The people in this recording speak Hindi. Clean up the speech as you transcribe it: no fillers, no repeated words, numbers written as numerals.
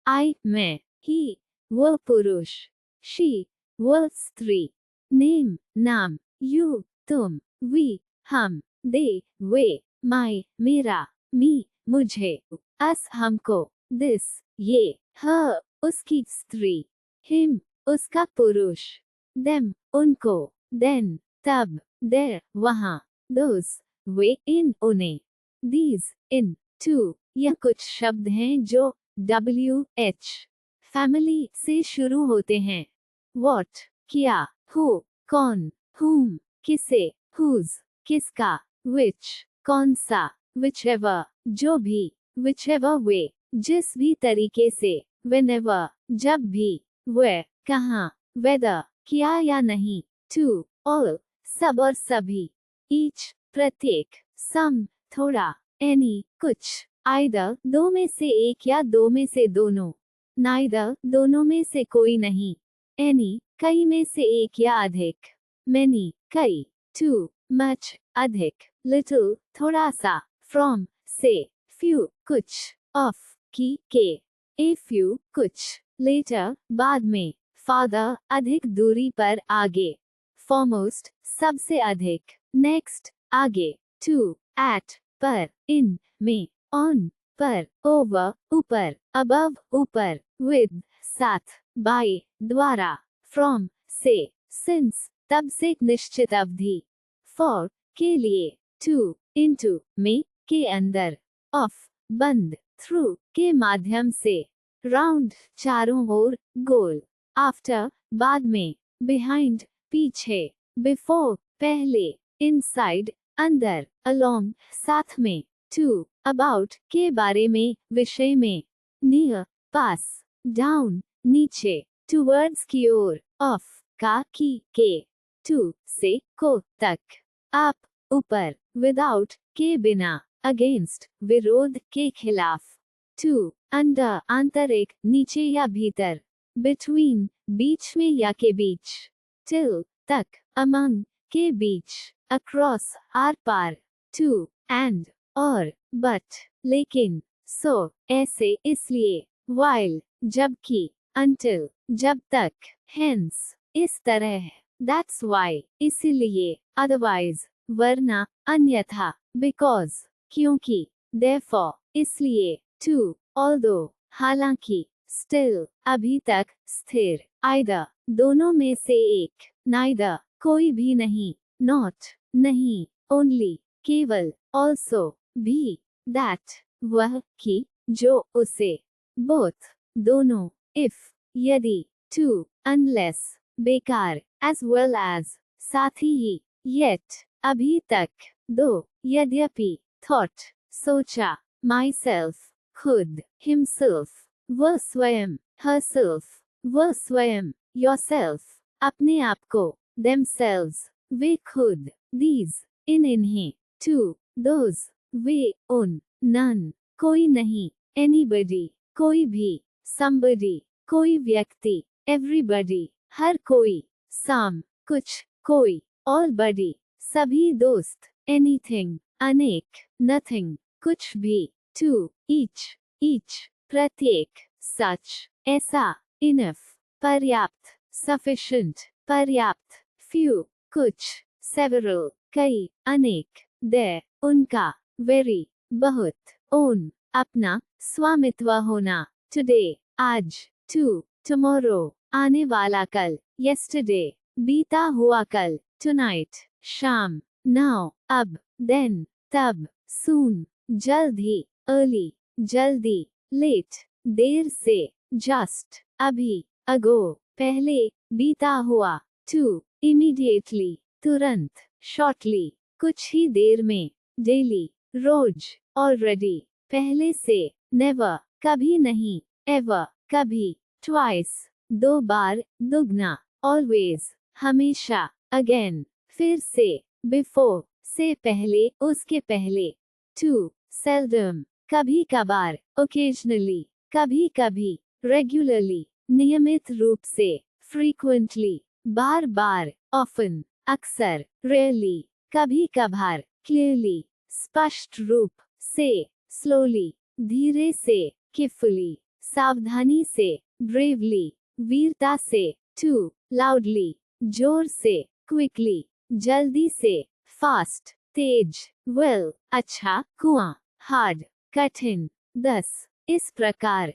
I मैं, he वो पुरुष, she वो स्त्री, name नाम, you तुम, we हम, they वे, my मेरा, me मुझे, us हमको, this ये, her उसकी स्त्री, him उसका पुरुष, them उनको, then तब, there वहाँ, those वे इन उन्हें, these इन, to यह कुछ शब्द हैं जो WH फैमिली से शुरू होते हैं। What क्या, who कौन, whom किसे, whose किसका, which कौन सा, whichever जो भी, whichever way जिस भी तरीके से, whenever जब भी, where कहाँ, whether किया या नहीं, to all सब और सभी, each प्रत्येक, some थोड़ा, any कुछ, either दो में से एक या दो में से दोनों, neither दोनों में से कोई नहीं, any कई में से एक या अधिक, many कई, too much अधिक, little थोड़ा सा, from से, few कुछ, of की के, a few कुछ, later बाद में, farther अधिक दूरी पर आगे, foremost सबसे अधिक, next आगे, to at पर, in में, on पर, over ऊपर, above ऊपर, with साथ, by द्वारा, from से, since तब से निश्चित अवधि, for के लिए, to into में के अंदर, off बंद, through के माध्यम से, round चारों ओर, गोल, after बाद में, behind पीछे, before पहले, inside अंदर, along साथ में, to about के बारे में, विषय में, near पास, down नीचे, towards की ओर, off का की के, to से को तक, up ऊपर, without के बिना, against विरोध के खिलाफ, to under आंतरिक नीचे या भीतर, between बीच में या के बीच, till तक, among के बीच, across आर पार, to and और, but लेकिन, so ऐसे इसलिए, while जबकि, until जब तक, hence इस तरह, that's why इसीलिए, otherwise वरना अन्यथा, because क्योंकि, therefore इसलिए, to although हालांकि, still अभी तक, स्थिर, either दोनों में से एक, neither कोई भी नहीं, not नहीं, only केवल, also भी, that वह कि जो उसे, both दोनों, if यदि, to unless बेकार, as well as साथ ही, yet अभी तक, दो यद्यपि, thought सोचा, myself खुद, himself वह स्वयं, herself वह स्वयं, yourself अपने आप को, themselves वे खुद, these इन इन्हें, to those वे उन, none कोई नहीं, anybody कोई भी, somebody कोई व्यक्ति, everybody हर कोई, some कुछ कोई, all buddy सभी दोस्त, anything अनेक, nothing कुछ भी, to each प्रत्येक, such ऐसा, enough पर्याप्त, sufficient पर्याप्त, few कुछ, several कई, अनेक, there उनका, very बहुत, own अपना, स्वामित्व होना, today आज, to tomorrow आने वाला कल, yesterday बीता हुआ कल, tonight शाम, now अब, then तब, soon जल्द ही, early जल्दी, late देर से, just अभी, ago पहले, बीता हुआ, to immediately तुरंत, shortly कुछ ही देर में, daily रोज, already पहले से, never कभी नहीं, ever कभी, twice दो बार, दुगना, always हमेशा, again फिर से, before से पहले, उसके पहले, to seldom कभी कभार, occasionally कभी कभी, regularly नियमित रूप से, frequently बार बार, often अक्सर, rarely कभी कभार, clearly स्पष्ट रूप से, slowly धीरे से, carefully सावधानी से, bravely, वीरता से, to, loudly, जोर से, quickly, जल्दी से, fast, तेज, well, अच्छा, कुआं, hard, कठिन। 10 इस प्रकार